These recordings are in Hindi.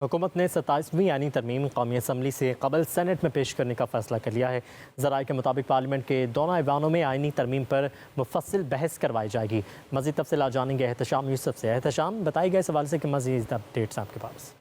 हुकूमत ने 27वीं आईनी तरमीम कौमी असम्बली से कबल सेनेट में पेश करने का फैसला कर लिया है। ज़राए के मुताबिक पार्लियामेंट के दोनों ऐवानों में आईनी तरमीम पर मुफस्सिल बहस करवाई जाएगी। मज़ीद तफसीलात जानेंगे एहतशाम यूसुफ से। एहतशाम, बताई गए सवाल से कि मज़ीद अपडेट्स आपके पास।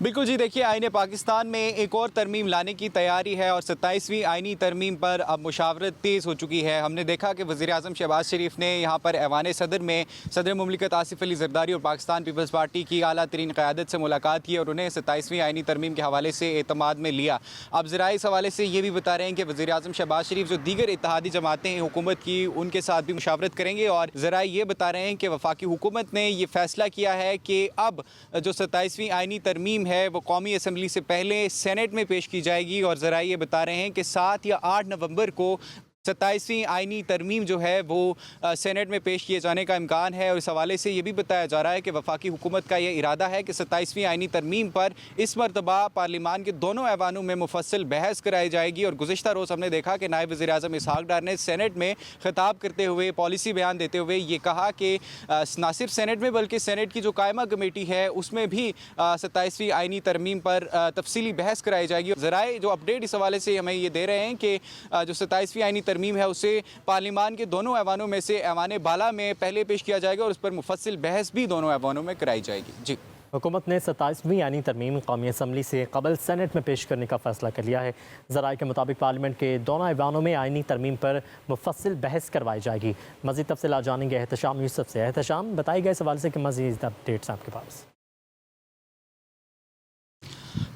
बिल्कुल जी, देखिए आईने पाकिस्तान में एक और तरमीम लाने की तैयारी है और 27वीं आईनी तरमीम पर अब मुशावरत तेज़ हो चुकी है। हमने देखा कि वज़ीर-ए-आज़म शहबाज शरीफ ने यहाँ पर ऐवान सदर में सदर मुमलिकत आसिफ अली ज़रदारी और पाकिस्तान पीपल्स पार्टी की आला तरीन क़यादत से मुलाकात की और उन्हें 27वीं आईनी तरमीम के हवाले से एतमाद में लिया। अब ज़रा इस हवाले से ये भी बता रहे हैं कि वज़ीर-ए-आज़म शहबाज शरीफ जो दीगर इत्तेहादी जमातें हैं हुकूमत की, उनके साथ भी मुशावरत करेंगे और ज़रा ये बता रहे हैं कि वफाकी हुकूमत ने ये फ़ैसला किया है कि अब जो 27वीं आईनी तरमीम है वो कौमी असम्बली से पहले सेनेट में पेश की जाएगी और ज़रा ये बता रहे हैं कि 7 या 8 नवंबर को 27वीं आईनी तरमीम जो है वो सेनेट में पेश किए जाने का इम्कान है। और इस हवाले से ये भी बताया जा रहा है कि वफाकी हुकूमत का यह इरादा है कि 27वीं आईनी तरमीम पर इस मरतबा पार्लिमान के दोनों ऐवानों में मुफस्सिल बहस कराई जाएगी। और गुज़िश्ता रोज़ हमने देखा कि नायब वज़ीर-ए-आज़म इसहाक़ डार ने सेनेट में खिताब करते हुए, पॉलिसी बयान देते हुए ये कहा कि ना सिर्फ सेनेट में बल्कि सेनेट की जो कायमा कमेटी है उसमें भी 27वीं आईनी तरमीम पर तफसीली बहस कराई जाएगी। ज़राए जो अपडेट इस हवाले से हमें ये दे रहे हैं कि जो 27वीं आईनी तरमीम है उसे पार्लिमान के दोनों ऐवानों में से ऐवान बाला में पहले पेश किया जाएगा और उस पर मुफस्सिल बहस भी दोनों ऐवानों में कराई जाएगी। जी, हुकूमत ने 27वीं आईनी तरमीम कौमी असम्बली से कबल सेनेट में पेश करने का फैसला कर लिया है। ज़राए के मुताबिक पार्लियामेंट के दोनों ऐवानों में आईनी तरमीम पर मुफस्सिल बहस करवाई जाएगी। मज़ीद तफसीलात जानेंगे एहतशाम यूसुफ से। एहतशाम, बताई गए सवाल से कि मज़ीद अपडेट्स आपके पास।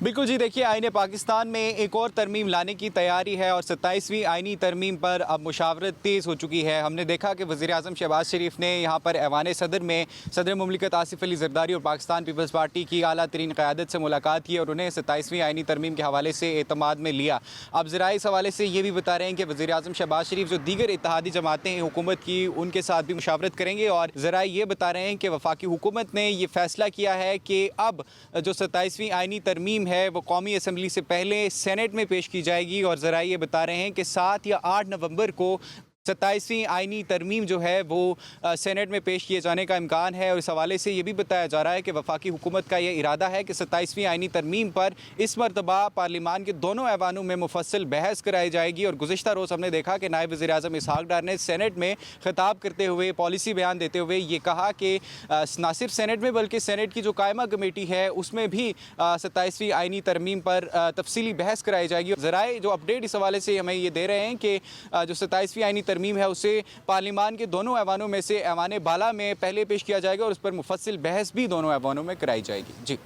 बिल्कुल जी, देखिए आईने पाकिस्तान में एक और तरमीम लाने की तैयारी है और 27वीं आईनी तरमीम पर अब मुशावरत तेज़ हो चुकी है। हमने देखा कि वज़ीर-ए-आज़म शहबाज शरीफ ने यहाँ पर ऐवान सदर में सदर मुमलिकत आसिफ अली ज़रदारी और पाकिस्तान पीपल्स पार्टी की आला तरीन क़यादत से मुलाकात की और उन्हें 27वीं आईनी तरमीम के हवाले से एतमाद में लिया। अब ज़रा इस हवाले से ये भी बता रहे हैं कि वज़ीर-ए-आज़म शहबाज शरीफ जो दीगर इत्तेहादी जमातें हैं हुकूमत की, उनके साथ भी मुशावरत करेंगे और ज़रा ये बता रहे हैं कि वफाकी हुकूमत ने ये फ़ैसला किया है कि अब जो 27वीं आईनी तरमीम है वो कौमी असम्बली से पहले सेनेट में पेश की जाएगी और ज़रा ये बता रहे हैं कि 7 या 8 नवंबर को 27वीं आईनी तरमीम जो है वो सेनेट में पेश किए जाने का इम्कान है। और इस हवाले से ये भी बताया जा रहा है कि वफाकी हुकूमत का यह इरादा है कि 27वीं आईनी तरमीम पर इस मरतबा पार्लिमान के दोनों ऐवानों में मुफस्सिल बहस कराई जाएगी। और गुज़िश्ता रोज़ हमने देखा कि नायब वज़ीर-ए-आज़म इसहाक़ डार ने सेनेट में खिताब करते हुए, पॉलिसी बयान देते हुए ये कहा कि ना सिर्फ सेनेट में बल्कि सेनेट की जो कायमा कमेटी है उसमें भी 27वीं आईनी तरमीम पर तफसीली बहस कराई जाएगी। ज़राए जो अपडेट इस हवाले से हमें ये दे रहे हैं कि जो 27वीं आईनी तरमीम है उसे पार्लिमान के दोनों ऐवानों में से ऐवान बाला में पहले पेश किया जाएगा और उस पर मुफस्सिल बहस भी दोनों ऐवानों में कराई जाएगी। जी।